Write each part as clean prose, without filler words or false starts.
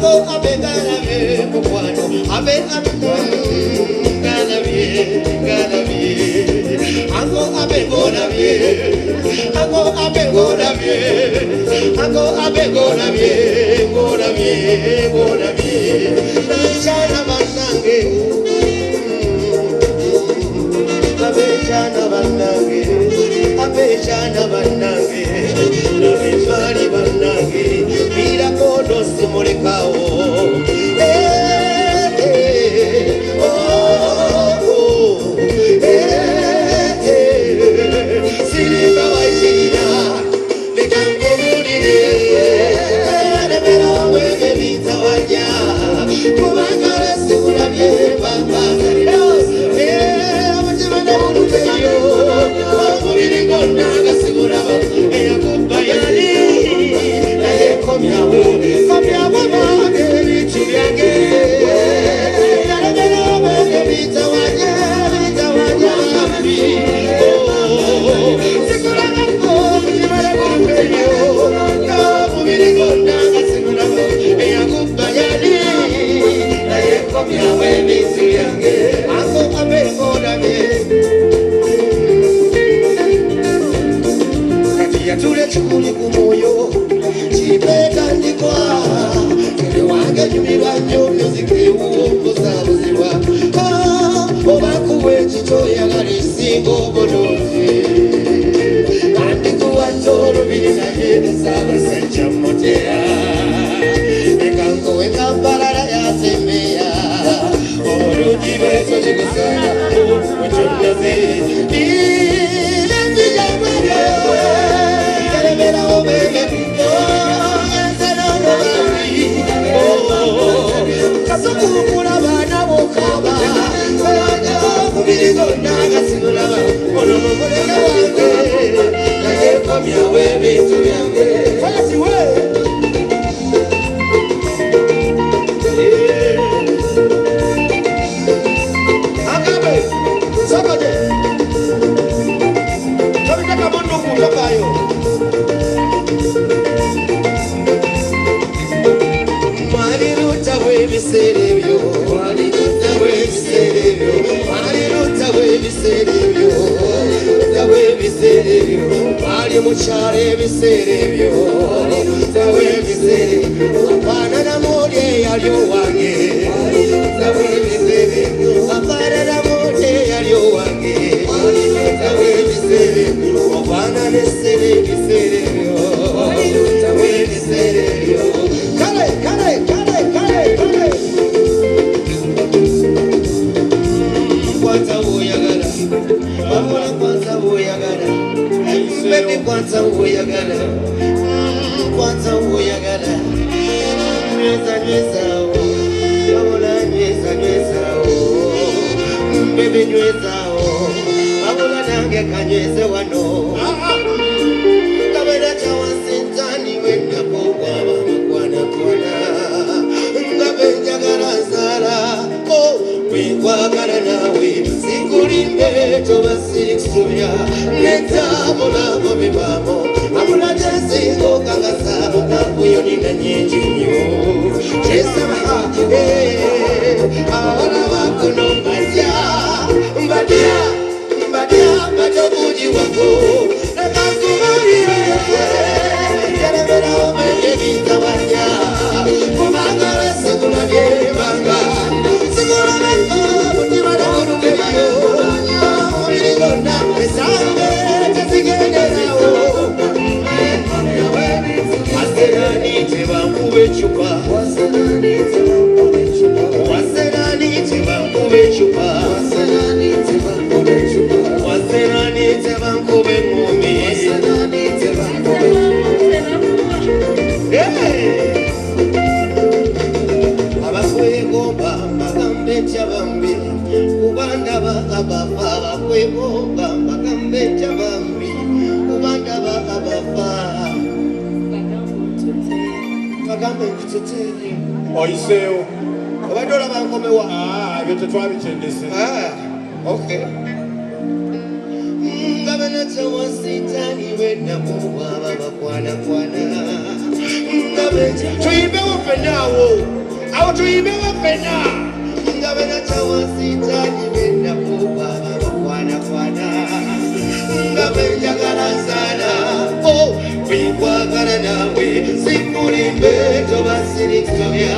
Uncle, I've been mukwano abe Ango abe gona bie Chana banange Abechana banange Nabechari banange Mira kodo simulekao Siliba waishina Mekango murine Nebera wege vita wanya Kubangare simulamye bamba Amachimane unuteyo Wamubiri ngona siguraba Eya kubayani Naye komyawe Mage Chubyange Nebera wege vita wanya Tule chukuli kumoyo chipeta ndikwa kile wange nyumirwa nyomyo zikiwu kusabuzibwa obakuwe chicho yagalisingo bonozi andikuwa toro bini na yene sabasencha motea ekango wekambarara ya semea oruji beso chikusana uchonazi Kasukukula bana bokaba Kanya kubirigo naga sinulaba Ono mumuleka wange Naye komyawe bintu byange Fayasi we Akabe Sakaje Tabitaka mundu kutokayo Mali muchare biserebyo Tawe biserebyo Apana na mode yalyo wange Tawe biserebyo Apana na mode yalyo wange Tawe biserebyo Apana nesere biserebyo Tawe biserebyo Kale Kwanza uyagala Mamula kwanza uyagala Baby kwanza uyagala Kwanza uyagala Nyweza o Mamula nyweza o Baby nyweza o Mamula nange kanyweze wano Kabeda chawa sintani wenda pokwa Makwana Ngabenja garazara Wikwagala nawe Sikulimbe toba siksuya Netamula mubibamo Amula jesingo kangasa Nakuyo nina nyinjinyo Jesama Awala wakuno Mbadia Matobuji wako Nakakumariye Yerebera omenge bitawanya Kumangale sikulamye banga Oiseo. Abadola bankomewa. Byo twabichendese. Okay. Ngabana chawasitani wenda mubaba bakwana. Ngabeja. Tuibe upendawo. tuyimbewo ffenna nga bena kyawasitaani benda kuba bakwanakwana nga benjagala nsaana bwenkwagala nawe sikulimbe toba siriksobya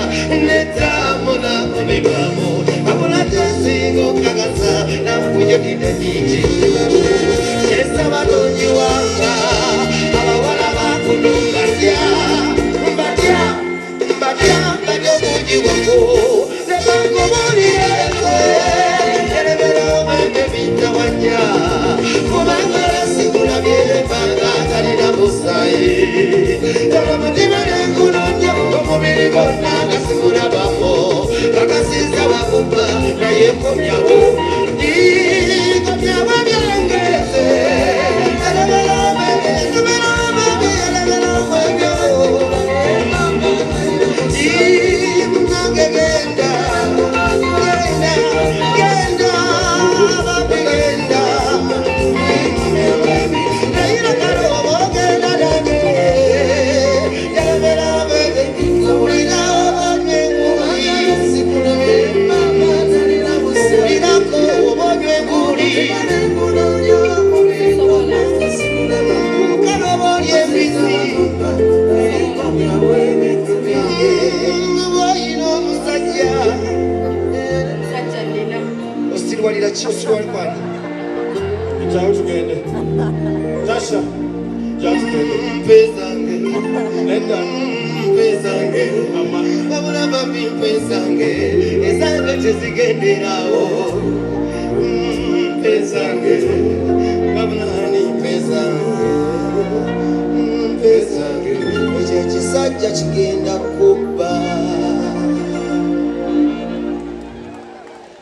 netamula omibamo abula tesinga okakasa nakujagidde nyingi kyesaba tonyiwanga abawala bakuno mbatya obugi wako nebakubulireko erebera omwenge bitawanya kubanga sikulabye banga kalina busayi kala mutima nenkunonya omubiri gonna nga sikulabamo kakasiza bakuba naye komyawo komyawo byangeze erebera omwenge ekyawo tugende tasha kyatugende mpezange nedda mpezange ama babula babi mpezange ezange tezigenderawo mpezange babulani mpezange ekyo ekisajja kigenda kubba